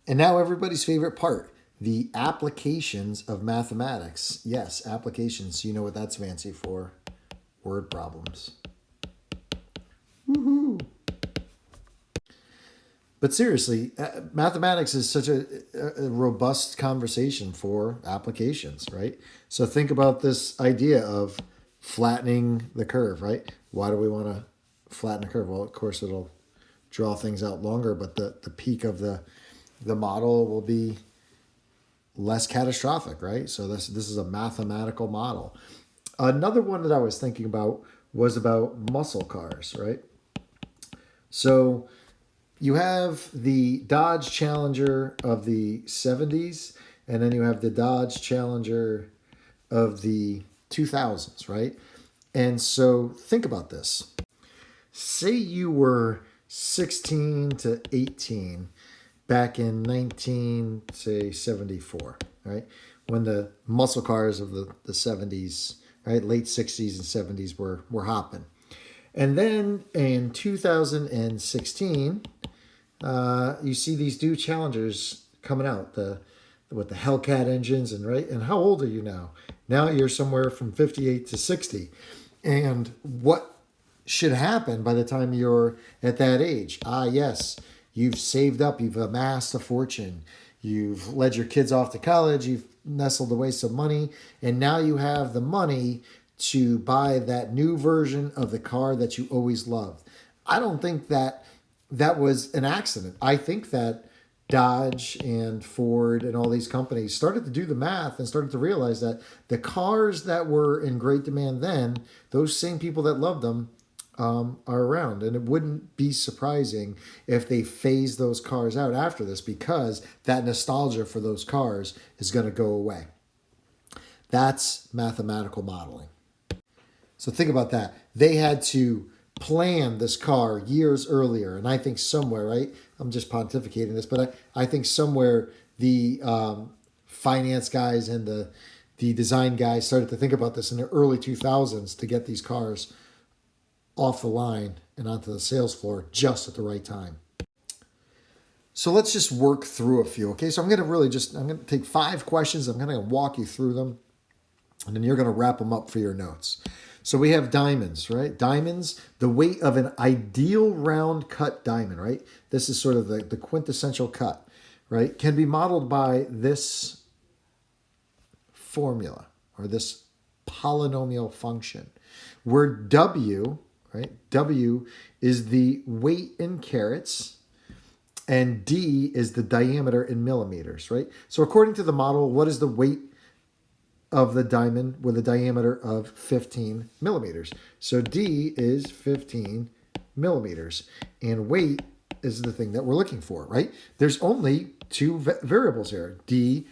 And now everybody's favorite part, the applications of mathematics. Yes, applications. You know what that's fancy for. Word problems. Woohoo! But seriously, mathematics is such a robust conversation for applications, right? So think about this idea of flattening the curve, right? Why do we want to flatten the curve? Well, of course, it'll draw things out longer, but the peak of the model will be less catastrophic, right? So this is a mathematical model. Another one that I was thinking about was about muscle cars, right? So you have the Dodge Challenger of the 70s, and then you have the Dodge Challenger of the 2000s, right? And so think about this. Say you were 16 to 18 back in 1974, right? When the muscle cars of the 70s, right, late 60s and 70s were hopping. And then in 2016, you see these new Challengers coming out with the Hellcat engines, and right. And how old are you now? Now you're somewhere from 58 to 60. And what should happen by the time you're at that age? Yes, you've saved up, you've amassed a fortune, you've led your kids off to college, you've nestled away some money, and now you have the money to buy that new version of the car that you always loved. I don't think that was an accident. I think that Dodge and Ford and all these companies started to do the math and started to realize that the cars that were in great demand then, those same people that loved them are around. And it wouldn't be surprising if they phase those cars out after this, because that nostalgia for those cars is going to go away. That's mathematical modeling. So think about that. They had to plan this car years earlier. And I think somewhere, right? I'm just pontificating this, but I think somewhere the finance guys and the design guys started to think about this in the early 2000s to get these cars off the line and onto the sales floor just at the right time. So let's just work through a few, okay? So I'm going to take 5 questions. I'm going to walk you through them, and then you're going to wrap them up for your notes. So we have diamonds, right? Diamonds, the weight of an ideal round cut diamond, right? This is sort of the quintessential cut, right? Can be modeled by this formula or this polynomial function, where W, right? W is the weight in carats, and D is the diameter in millimeters, right? So according to the model, what is the weight of the diamond with a diameter of 15 millimeters? So D is 15 millimeters, and weight is the thing that we're looking for, right? There's only 2 variables here, D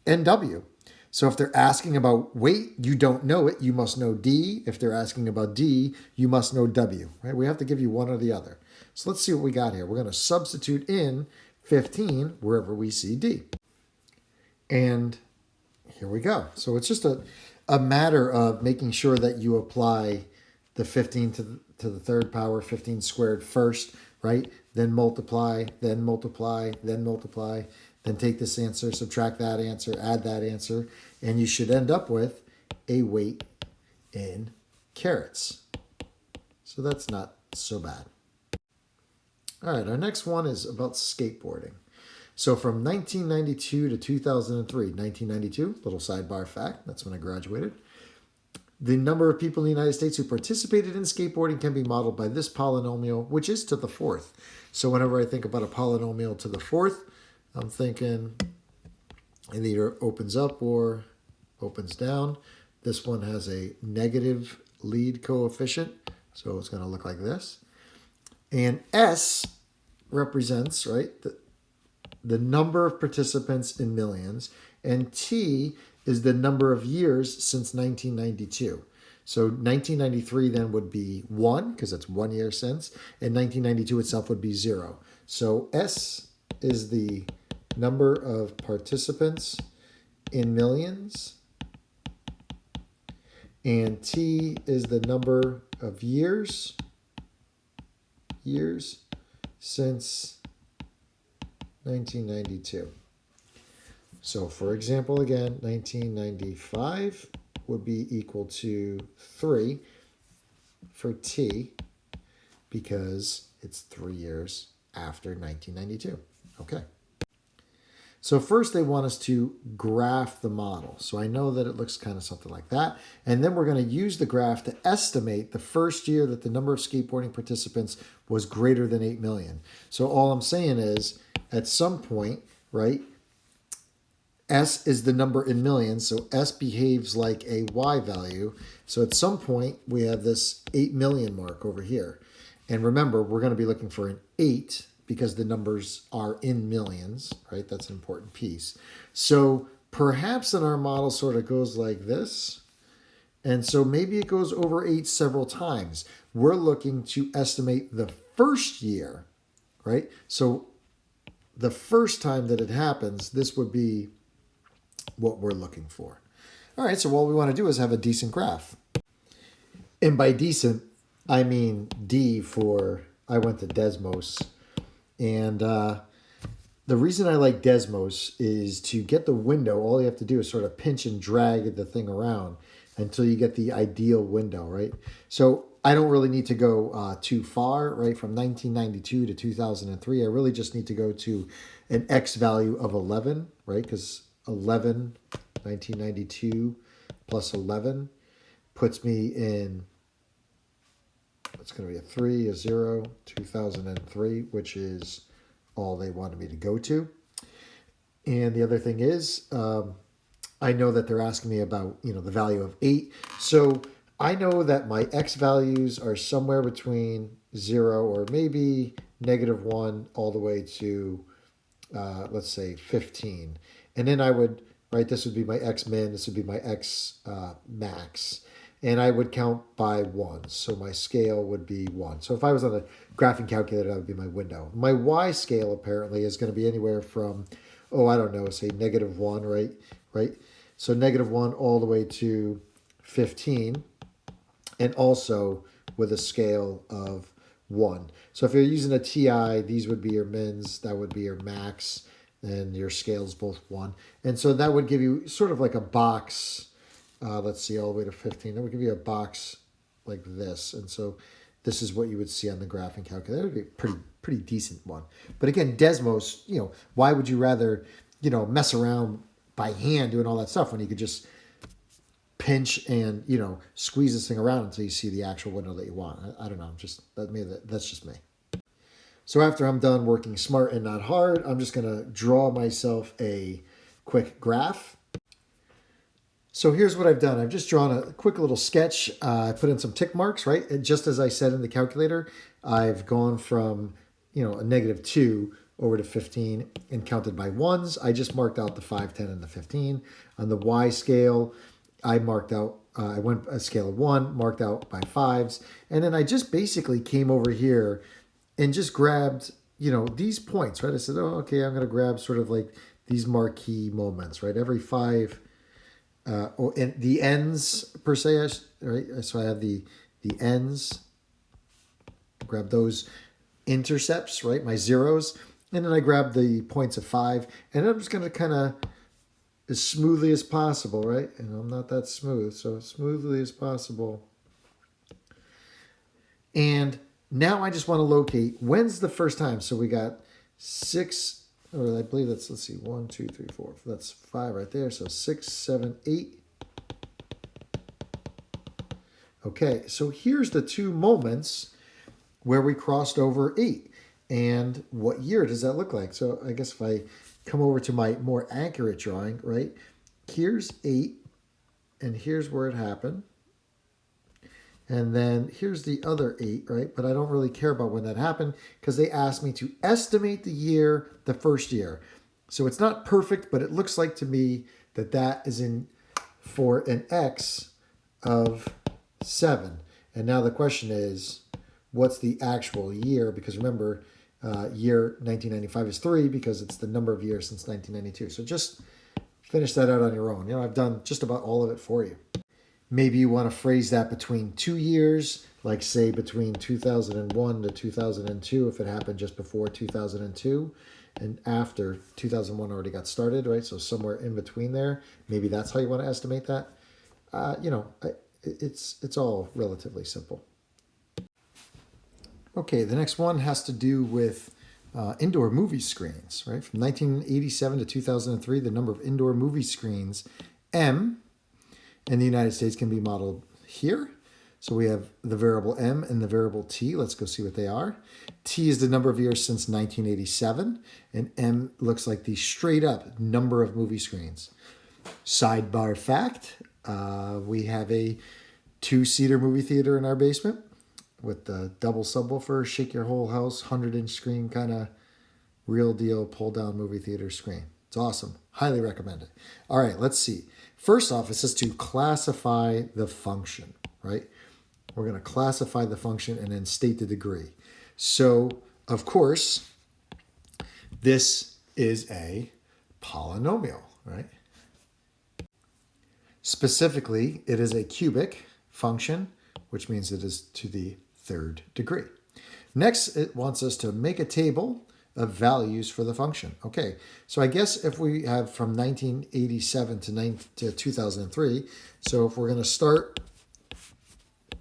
and W. So if they're asking about weight, you don't know it, you must know D. If they're asking about D, you must know W, right? We have to give you one or the other. So let's see what we got here. We're going to substitute in 15 wherever we see D. And here we go. So it's just a matter of making sure that you apply the 15 to the third power, 15 squared first, right? Then multiply, then multiply, then multiply. Then take this answer, subtract that answer, add that answer, and you should end up with a weight in carats. So that's not so bad. All right, our next one is about skateboarding. So from 1992 to 2003, 1992, little sidebar fact, that's when I graduated. The number of people in the United States who participated in skateboarding can be modeled by this polynomial, which is to the 4th. So whenever I think about a polynomial to the 4th, I'm thinking it either opens up or opens down. This one has a negative lead coefficient, so it's going to look like this. And S represents, right, the number of participants in millions, and T is the number of years since 1992. So 1993 then would be 1, because that's 1 year since, and 1992 itself would be 0. So S is the number of participants in millions, and T is the number of years since 1992. So for example, again, 1995 would be equal to 3 for t because it's 3 years after 1992. Okay. So first they want us to graph the model. So I know that it looks kind of something like that. And then we're going to use the graph to estimate the first year that the number of skateboarding participants was greater than 8 million. So all I'm saying is at some point, right, S is the number in millions. So S behaves like a Y value. So at some point we have this 8 million mark over here. And remember, we're going to be looking for an 8 because the numbers are in millions, right? That's an important piece. So perhaps in our model sort of goes like this. And so maybe it goes over 8 several times. We're looking to estimate the first year, right? So the first time that it happens, this would be what we're looking for. All right, so what we want to do is have a decent graph. And by decent, I mean D for, I went to Desmos. And the reason I like Desmos is to get the window, all you have to do is sort of pinch and drag the thing around until you get the ideal window, right? So I don't really need to go too far, right? From 1992 to 2003, I really just need to go to an X value of 11, right? Because 11, 1992 plus 11 puts me in, it's going to be a 3, a 0, 2003, which is all they wanted me to go to. And the other thing is, I know that they're asking me about, the value of 8. So I know that my X values are somewhere between 0 or maybe -1 all the way to, let's say, 15. And then I would, right, this would be my X min, this would be my X max. And I would count by 1. So my scale would be 1. So if I was on a graphing calculator, that would be my window. My Y scale apparently is going to be anywhere from, I don't know, say -1, right? So -1 all the way to 15. And also with a scale of 1. So if you're using a TI, these would be your mins, that would be your max, and your scale's both 1. And so that would give you sort of like a box. Let's see, all the way to 15. That would give you a box like this. And so this is what you would see on the graphing calculator. That would be a pretty decent one. But again, Desmos, why would you rather, mess around by hand doing all that stuff when you could just pinch and, squeeze this thing around until you see the actual window that you want? I don't know. That's just me. So after I'm done working smart and not hard, I'm just going to draw myself a quick graph. So here's what I've done. I've just drawn a quick little sketch. I put in some tick marks, right? And just as I said in the calculator, I've gone from, a -2 over to 15 and counted by ones. I just marked out the 5, 10, and the 15. On the Y scale, I marked out, I went a scale of 1, marked out by 5s. And then I just basically came over here and just grabbed, these points, right? I said, okay, I'm going to grab sort of like these marquee moments, right? Every 5... and the ends per se, right? So I have the ends, grab those intercepts, right? My zeros, and then I grab the points of 5, and I'm just going to kind of, as smoothly as possible, right? And I'm not that smooth, so as smoothly as possible. And now I just want to locate, when's the first time? So we got 6, or I believe that's, let's see, 1, 2, 3, 4. That's 5 right there. So 6, 7, 8. Okay, so here's the 2 moments where we crossed over 8. And what year does that look like? So I guess if I come over to my more accurate drawing, right? Here's 8, and here's where it happened. And then here's the other 8, right? But I don't really care about when that happened because they asked me to estimate the year, the first year. So it's not perfect, but it looks like to me that that is in for an X of 7. And now the question is, what's the actual year? Because remember, year 1995 is 3 because it's the number of years since 1992. So just finish that out on your own. I've done just about all of it for you. Maybe you want to phrase that between 2 years, like say between 2001 to 2002, if it happened just before 2002. and after 2001 already got started, right? So somewhere in between there, maybe that's how you want to estimate that. It's all relatively simple. Okay, the next one has to do with indoor movie screens, right? From 1987 to 2003, the number of indoor movie screens, M, in the United States can be modeled here. So we have the variable M and the variable T. Let's go see what they are. T is the number of years since 1987, and M looks like the straight up number of movie screens. Sidebar fact, we have a 2-seater movie theater in our basement with the double subwoofer, shake your whole house, 100-inch screen, kind of real deal pull down movie theater screen. It's awesome. Highly recommend it. All right, let's see. First off, it says to classify the function, right? We're going to classify the function and then state the degree. So, of course, this is a polynomial, right? Specifically, it is a cubic function, which means it is to the third degree. Next, it wants us to make a table of values for the function. Okay, so I guess if we have from 1987 to 2003, so if we're going to start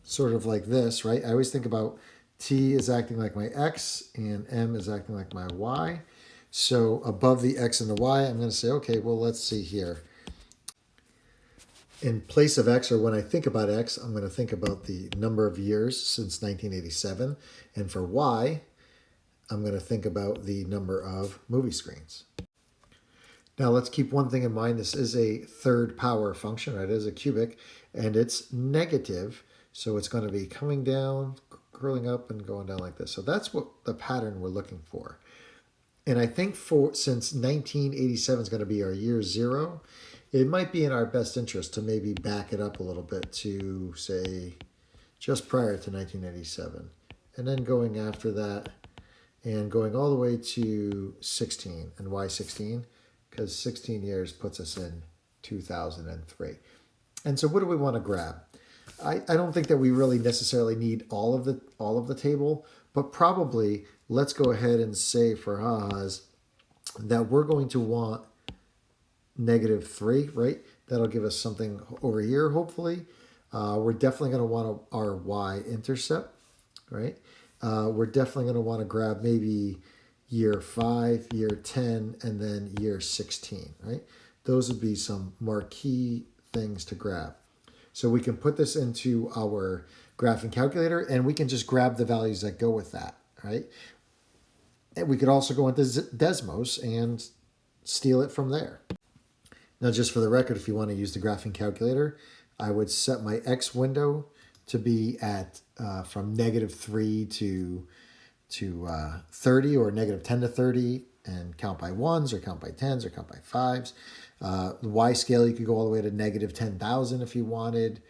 sort of like this, right? I always think about t is acting like my x and m is acting like my y. So above the x and the y, I'm going to say, okay, well, let's see here. In place of x, or when I think about x, I'm going to think about the number of years since 1987. And for y, I'm going to think about the number of movie screens. Now let's keep one thing in mind. This is a third power function, right? It is a cubic, and it's negative. So it's going to be coming down, curling up, and going down like this. So that's what the pattern we're looking for. And I think since 1987 is going to be our year 0, it might be in our best interest to maybe back it up a little bit to, say, just prior to 1987. And then going after that and going all the way to 16. And why 16? Because 16 years puts us in 2003. And so what do we want to grab? I don't think that we really necessarily need all of the table, but probably let's go ahead and say for ha-has that we're going to want -3, right? That'll give us something over here, hopefully. We're definitely going to want our y-intercept, right? We're definitely going to want to grab maybe year 5, year 10, and then year 16, right? Those would be some marquee things to grab. So we can put this into our graphing calculator, and we can just grab the values that go with that, right? And we could also go into Desmos and steal it from there. Now, just for the record, if you want to use the graphing calculator, I would set my X window to be at from -3 to 30, or -10 to 30, and count by 1s or count by 10s or count by 5s. The Y scale, you could go all the way to -10,000 if you wanted,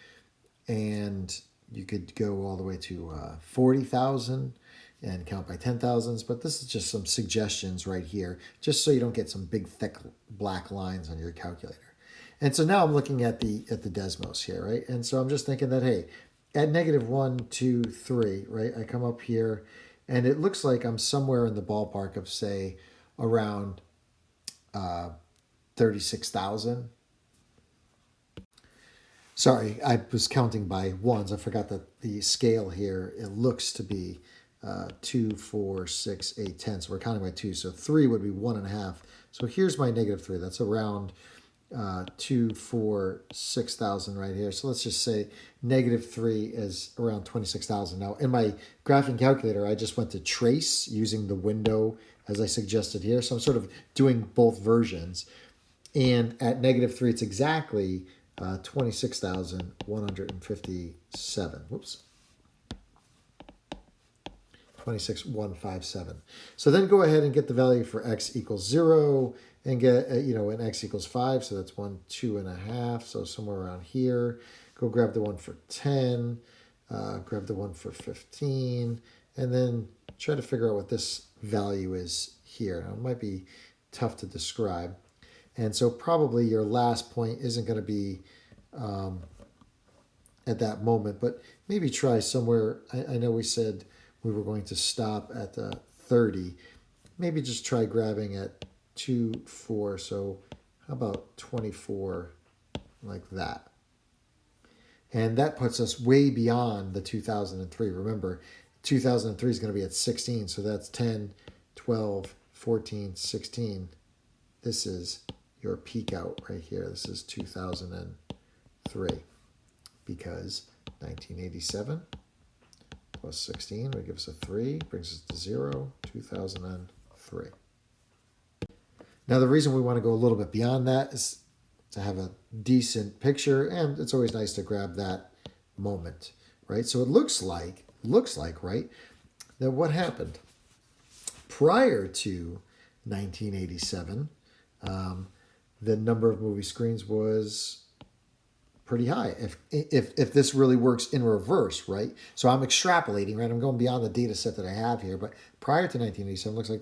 and you could go all the way to 40,000 and count by 10,000s. But this is just some suggestions right here, just so you don't get some big thick black lines on your calculator. And so now I'm looking at the Desmos here, right? And so I'm just thinking that, hey, at -1, 2, 3, right? I come up here, and it looks like I'm somewhere in the ballpark of, say, around 36,000. Sorry, I was counting by ones. I forgot that the scale here, it looks to be 2, 4, 6, 8, 10. So we're counting by 2. So 3 would be 1.5. So here's my -3. That's around 2, 4, 6,000 right here. So let's just say -3 is around 26,000. Now in my graphing calculator, I just went to trace using the window as I suggested here. So I'm sort of doing both versions. And at -3, it's exactly 26,157. Whoops. 26,157. So then go ahead and get the value for x equals 0 and get, an x equals 5. So that's 1, 2.5. So somewhere around here. Go grab the one for 10. Grab the one for 15. And then try to figure out what this value is here. Now, it might be tough to describe. And so probably your last point isn't going to be at that moment, but maybe try somewhere. I know we said we were going to stop at 30. maybe just try grabbing at 2, 4. So how about 24 like that? And that puts us way beyond the 2003. Remember, 2003 is going to be at 16. So that's 10, 12, 14, 16. This is your peak out right here. This is 2003 because 1987 plus 16 would give us a 3, brings us to 0, 2003. Now the reason we want to go a little bit beyond that is to have a decent picture, and it's always nice to grab that moment, right? So it looks like, right, that what happened prior to 1987, the number of movie screens was pretty high. If this really works in reverse, right? So I'm extrapolating, right? I'm going beyond the data set that I have here, but prior to 1987, it looks like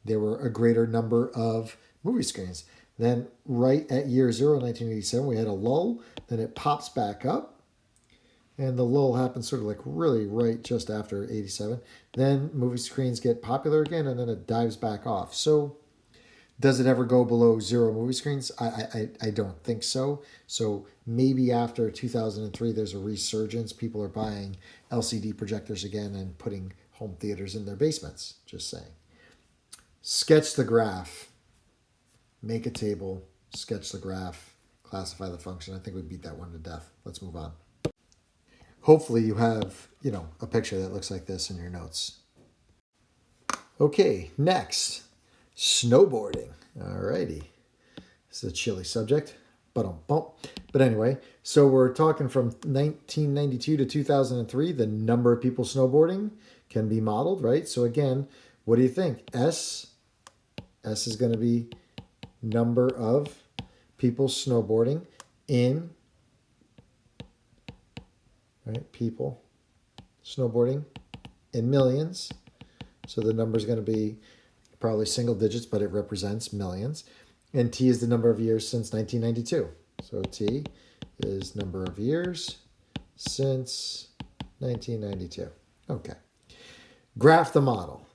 there were a greater number of movie screens. Then right at year 0, 1987, we had a lull. Then it pops back up. And the lull happens sort of like really right just after 87. Then movie screens get popular again, and then it dives back off. So does it ever go below 0 movie screens? I don't think so. So maybe after 2003, there's a resurgence. People are buying LCD projectors again and putting home theaters in their basements. Just saying. Sketch the graph. Make a table, sketch the graph, classify the function. I think we beat that one to death. Let's move on. Hopefully you have, a picture that looks like this in your notes. Okay, next, snowboarding. Alrighty. This is a chilly subject. But anyway, so we're talking from 1992 to 2003, the number of people snowboarding can be modeled, right? So again, what do you think? S is going to be number of people snowboarding in, right? People snowboarding in millions. So the number is going to be probably single digits, but it represents millions. And T is the number of years since 1992. So T is number of years since 1992. Okay. Graph the model.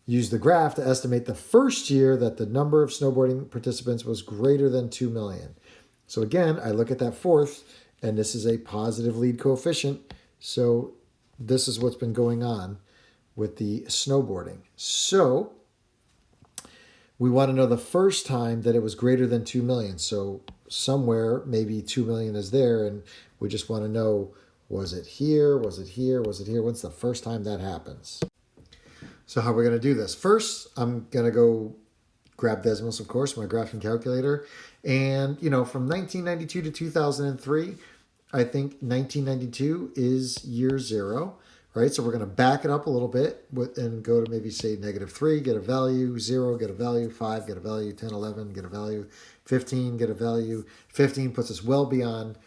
Use the graph to estimate the first year that the number of snowboarding participants was greater than 2 million. So again, I look at that fourth, and this is a positive lead coefficient. So this is what's been going on with the snowboarding. So we want to know the first time that it was greater than 2 million. So somewhere, maybe 2 million is there, and we just want to know, was it here? Was it here? Was it here? When's the first time that happens? So how we're going to do this. First, I'm going to go grab Desmos, of course, my graphing calculator. And, from 1992 to 2003, I think 1992 is year 0, right? So we're going to back it up a little bit and go to maybe say -3, get a value, 0, get a value, 5, get a value, 10, 11, get a value, 15, get a value. 15 puts us well beyond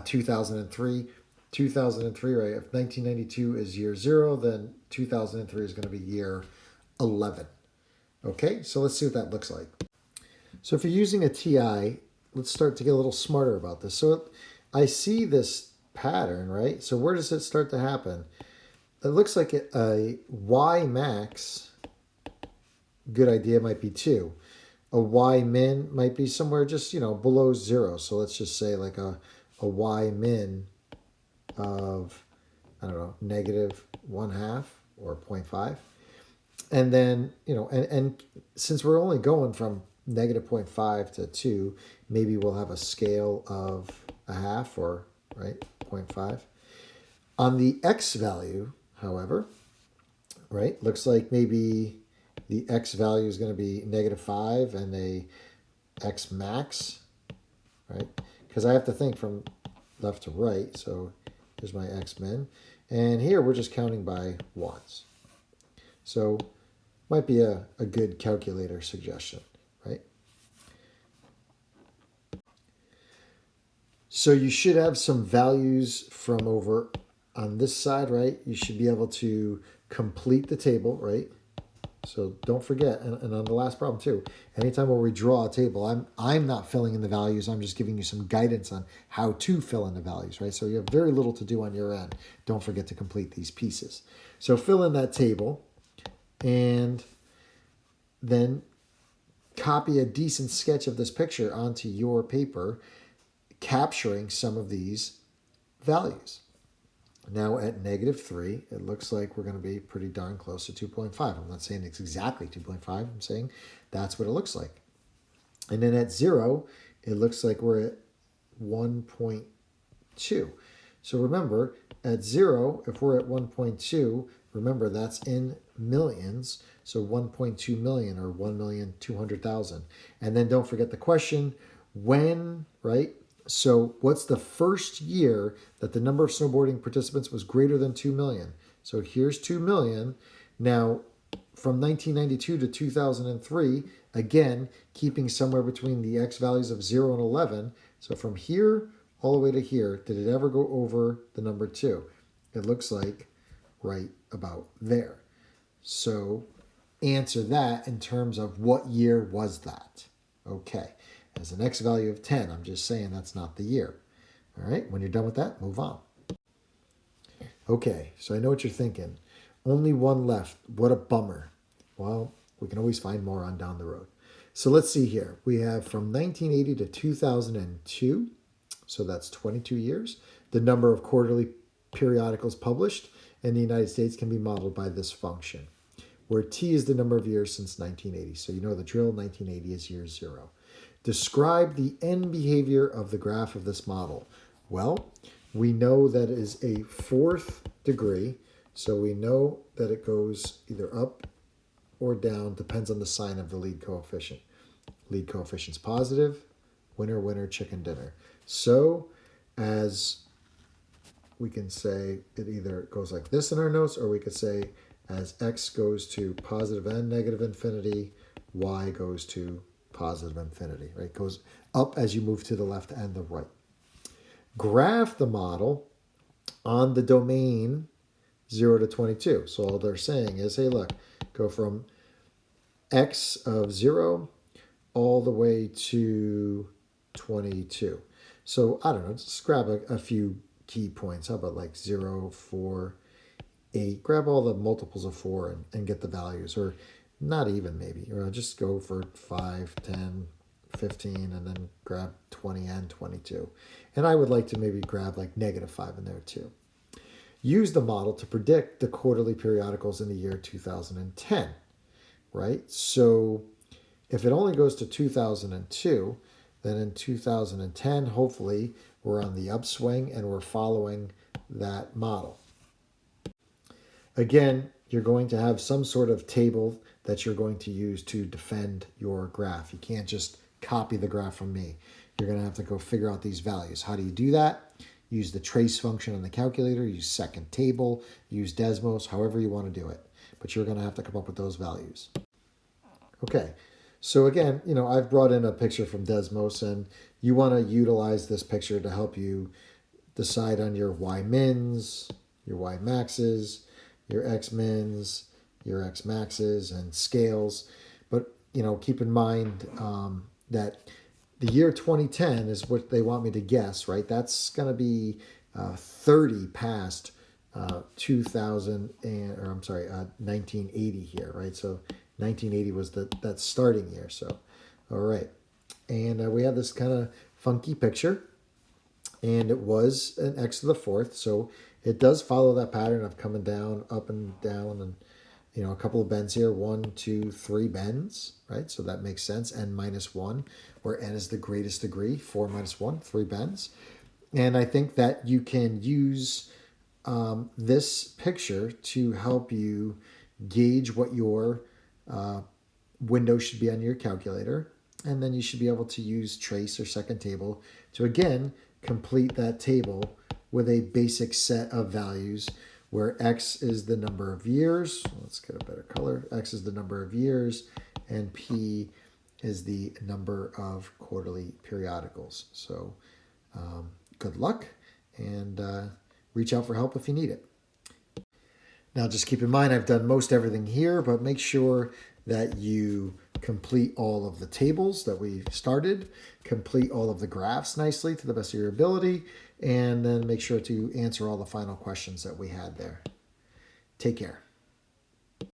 2003. 2003, right? If 1992 is year 0, then 2003 is going to be year 11. Okay, so let's see what that looks like. So if you're using a TI, let's start to get a little smarter about this. So I see this pattern, right? So where does it start to happen? It looks like a Y max, good idea, might be 2. A Y min might be somewhere just, below 0. So let's just say like a Y min of, -1/2 or 0.5. And then, and since we're only going from -0.5 to 2, maybe we'll have a scale of 1/2 or, right, 0.5. On the X value, however, right, looks like maybe the X value is going to be -5 and a X max, right? Because I have to think from left to right, so here's my X min. And here we're just counting by ones. So might be a good calculator suggestion, right? So you should have some values from over on this side, right? You should be able to complete the table, right? So don't forget, and on the last problem too, anytime where we draw a table, I'm not filling in the values, I'm just giving you some guidance on how to fill in the values, right? So you have very little to do on your end. Don't forget to complete these pieces. So fill in that table, and then copy a decent sketch of this picture onto your paper, capturing some of these values. Now at -3, it looks like we're going to be pretty darn close to 2.5. I'm not saying it's exactly 2.5. I'm saying that's what it looks like. And then at 0, it looks like we're at 1.2. So remember, at 0, if we're at 1.2, remember that's in millions. So 1.2 million or 1,200,000. And then don't forget the question, when, right? So what's the first year that the number of snowboarding participants was greater than 2 million? So here's 2 million. Now, from 1992 to 2003, again, keeping somewhere between the x values of 0 and 11. So from here all the way to here, did it ever go over the number 2? It looks like right about there. So answer that in terms of what year was that? Okay. As an x value of 10, I'm just saying that's not the year. All right, when you're done with that, move on. Okay, so I know what you're thinking. Only one left. What a bummer. Well, we can always find more on down the road. So let's see here. We have from 1980 to 2002, so that's 22 years. The number of quarterly periodicals published in the United States can be modeled by this function, where t is the number of years since 1980. So you know the drill, 1980 is year 0. Describe the end behavior of the graph of this model. Well, we know that it is a 4th degree, so we know that it goes either up or down, depends on the sign of the lead coefficient. Lead coefficient's positive, winner, winner, chicken dinner. So as we can say, it either goes like this in our notes, or we could say as x goes to positive and negative infinity, y goes to positive infinity, right? It goes up as you move to the left and the right. Graph the model on the domain 0 to 22. So all they're saying is, hey, look, go from x of 0 all the way to 22. So I don't know, just grab a few key points. How about like 0, 4, 8? Grab all the multiples of 4 and get the values, or not even maybe, or just go for 5, 10, 15, and then grab 20 and 22. And I would like to maybe grab like -5 in there too. Use the model to predict the quarterly periodicals in the year 2010, right? So if it only goes to 2002, then in 2010, hopefully we're on the upswing and we're following that model. Again, you're going to have some sort of table that you're going to use to defend your graph. You can't just copy the graph from me. You're going to have to go figure out these values. How do you do that? Use the trace function on the calculator, use second table, use Desmos, however you want to do it. But you're going to have to come up with those values. Okay, so again, you know, I've brought in a picture from Desmos, and you want to utilize this picture to help you decide on your y mins, your y maxes, your x mins, your x maxes, and scales. But, you know, keep in mind that the year 2010 is what they want me to guess, right? That's going to be 30 past 1980 here, right? So 1980 was that starting year. So, all right. And we have this kind of funky picture, and it was an x to the 4th. So it does follow that pattern of coming down, up and down, and, you know, a couple of bends here, 1, 2, 3 bends, right? So that makes sense. N minus 1, where n is the greatest degree, 4 minus 1, 3 bends. And I think that you can use this picture to help you gauge what your window should be on your calculator. And then you should be able to use trace or second table to, again, complete that table with a basic set of values where x is the number of years. Let's get a better color. X is the number of years, and p is the number of quarterly periodicals. So good luck, and reach out for help if you need it. Now just keep in mind I've done most everything here, but make sure that you complete all of the tables that we started, complete all of the graphs nicely to the best of your ability, and then make sure to answer all the final questions that we had there. Take care.